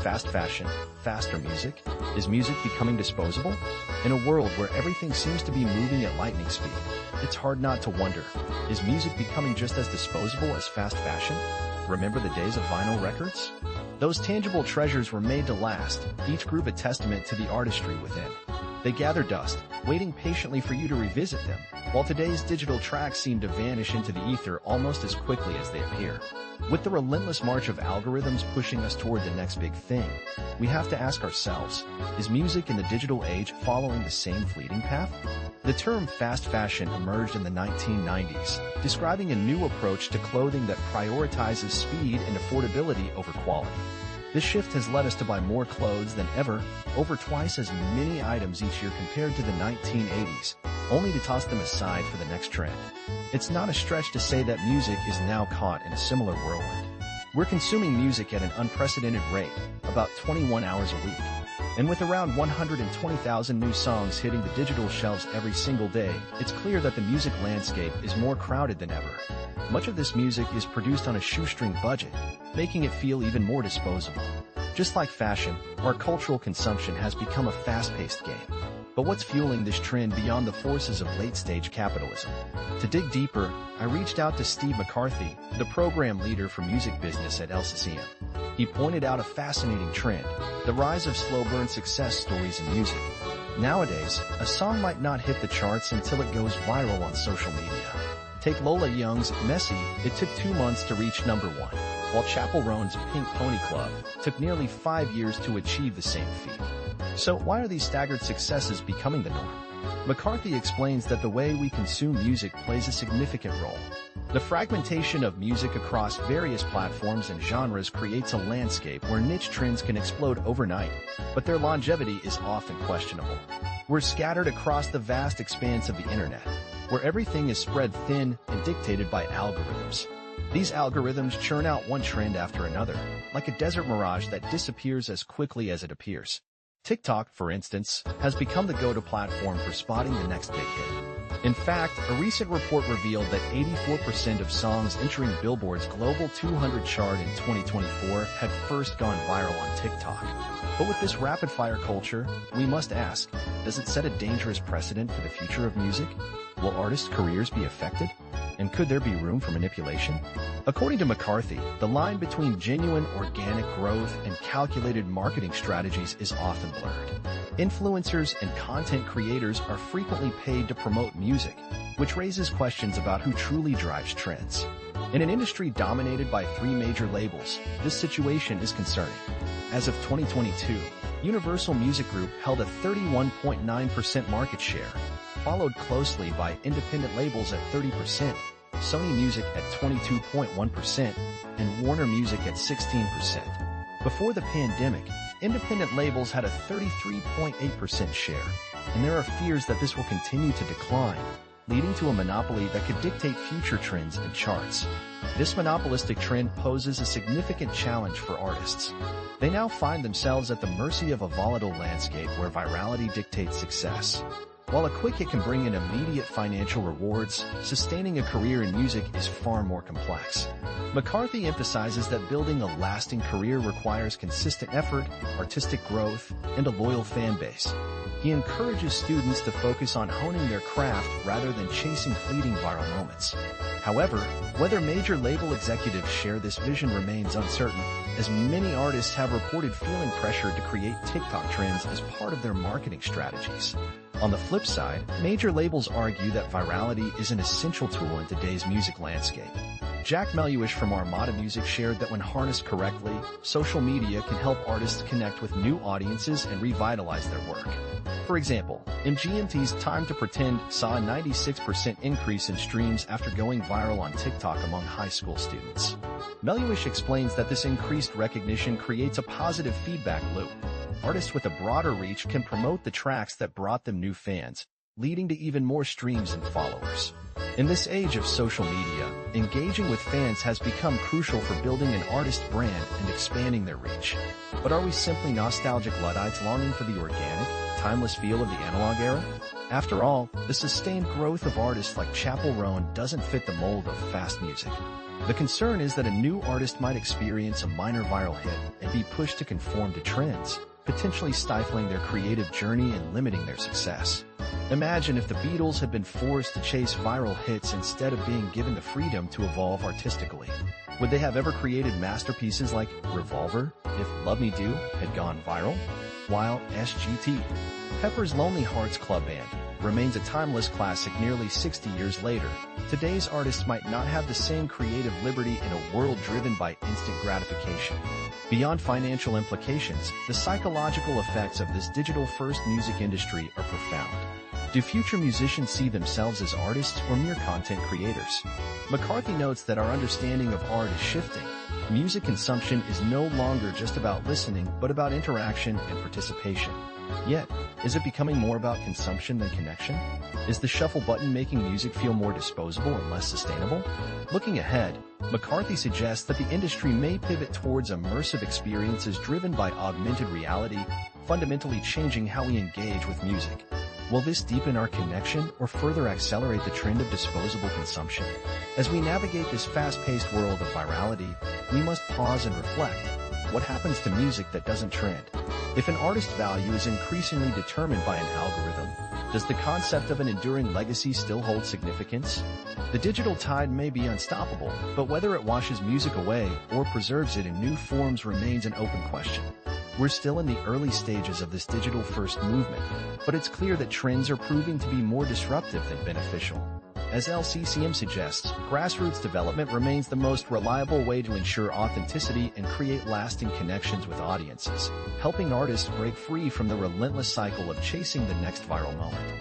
Fast fashion, faster music? Is music becoming disposable? In a world where everything seems to be moving at lightning speed, it's hard not to wonder, is music becoming just as disposable as fast fashion? Remember the days of vinyl records? Those tangible treasures were made to last, each groove a testament to the artistry within. They gather dust, waiting patiently for you to revisit them, while today's digital tracks seem to vanish into the ether almost as quickly as they appear. With the relentless march of algorithms pushing us toward the next big thing, we have to ask ourselves, is music in the digital age following the same fleeting path? The term fast fashion emerged in the 1990s, describing a new approach to clothing that prioritizes speed and affordability over quality. This shift has led us to buy more clothes than ever, over twice as many items each year compared to the 1980s, only to toss them aside for the next trend. It's not a stretch to say that music is now caught in a similar whirlwind. We're consuming music at an unprecedented rate, about 21 hours a week. And with around 120,000 new songs hitting the digital shelves every single day, it's clear that the music landscape is more crowded than ever. Much of this music is produced on a shoestring budget, making it feel even more disposable. Just like fashion, our cultural consumption has become a fast-paced game. But what's fueling this trend beyond the forces of late-stage capitalism? To dig deeper, I reached out to Steve McCarthy, the program leader for music business at LCCM. He pointed out a fascinating trend, the rise of slow-burn success stories in music. Nowadays, a song might not hit the charts until it goes viral on social media. Take Lola Young's Messy, it took 2 months to reach number 1, while Chappell Roan's Pink Pony Club took nearly 5 years to achieve the same feat. So why are these staggered successes becoming the norm? McCarthy explains that the way we consume music plays a significant role. The fragmentation of music across various platforms and genres creates a landscape where niche trends can explode overnight, but their longevity is often questionable. We're scattered across the vast expanse of the internet, where everything is spread thin and dictated by algorithms. These algorithms churn out one trend after another, like a desert mirage that disappears as quickly as it appears. TikTok, for instance, has become the go-to platform for spotting the next big hit. In fact, a recent report revealed that 84% of songs entering Billboard's Global 200 chart in 2024 had first gone viral on TikTok. But with this rapid-fire culture, we must ask, does it set a dangerous precedent for the future of music? Will artists' careers be affected? And could there be room for manipulation? According to McCarthy, the line between genuine organic growth and calculated marketing strategies is often blurred. Influencers and content creators are frequently paid to promote music, which raises questions about who truly drives trends. In an industry dominated by 3 major labels, this situation is concerning. As of 2022, Universal Music Group held a 31.9% market share, followed closely by independent labels at 30%, Sony Music at 22.1%, and Warner Music at 16%. Before the pandemic, independent labels had a 33.8% share, and there are fears that this will continue to decline, leading to a monopoly that could dictate future trends and charts. This monopolistic trend poses a significant challenge for artists. They now find themselves at the mercy of a volatile landscape where virality dictates success. While a quick hit can bring in immediate financial rewards, sustaining a career in music is far more complex. McCarthy emphasizes that building a lasting career requires consistent effort, artistic growth, and a loyal fan base. He encourages students to focus on honing their craft rather than chasing fleeting viral moments. However, whether major label executives share this vision remains uncertain, as many artists have reported feeling pressure to create TikTok trends as part of their marketing strategies. On the flip side, major labels argue that virality is an essential tool in today's music landscape. Jack Meluish from Armada Music shared that when harnessed correctly, social media can help artists connect with new audiences and revitalize their work. For example, MGMT's Time to Pretend saw a 96% increase in streams after going viral on TikTok among high school students. Meluish explains that this increased recognition creates a positive feedback loop. Artists with a broader reach can promote the tracks that brought them new fans, leading to even more streams and followers. In this age of social media, engaging with fans has become crucial for building an artist brand and expanding their reach. But are we simply nostalgic Luddites longing for the organic, timeless feel of the analog era? After all, the sustained growth of artists like Chappell Roan doesn't fit the mold of fast music. The concern is that a new artist might experience a minor viral hit and be pushed to conform to trends, potentially stifling their creative journey and limiting their success. Imagine if the Beatles had been forced to chase viral hits instead of being given the freedom to evolve artistically. Would they have ever created masterpieces like Revolver if Love Me Do had gone viral? While SGT, Pepper's Lonely Hearts Club Band, remains a timeless classic nearly 60 years later, today's artists might not have the same creative liberty in a world driven by instant gratification. Beyond financial implications, the psychological effects of this digital-first music industry are profound. Do future musicians see themselves as artists or mere content creators? McCarthy notes that our understanding of art is shifting. Music consumption is no longer just about listening, but about interaction and participation. Yet, is it becoming more about consumption than connection? Is the shuffle button making music feel more disposable and less sustainable? Looking ahead, McCarthy suggests that the industry may pivot towards immersive experiences driven by augmented reality, fundamentally changing how we engage with music. Will this deepen our connection or further accelerate the trend of disposable consumption? As we navigate this fast-paced world of virality, we must pause and reflect. What happens to music that doesn't trend? If an artist's value is increasingly determined by an algorithm, does the concept of an enduring legacy still hold significance? The digital tide may be unstoppable, but whether it washes music away or preserves it in new forms remains an open question. We're still in the early stages of this digital-first movement, but it's clear that trends are proving to be more disruptive than beneficial. As LCCM suggests, grassroots development remains the most reliable way to ensure authenticity and create lasting connections with audiences, helping artists break free from the relentless cycle of chasing the next viral moment.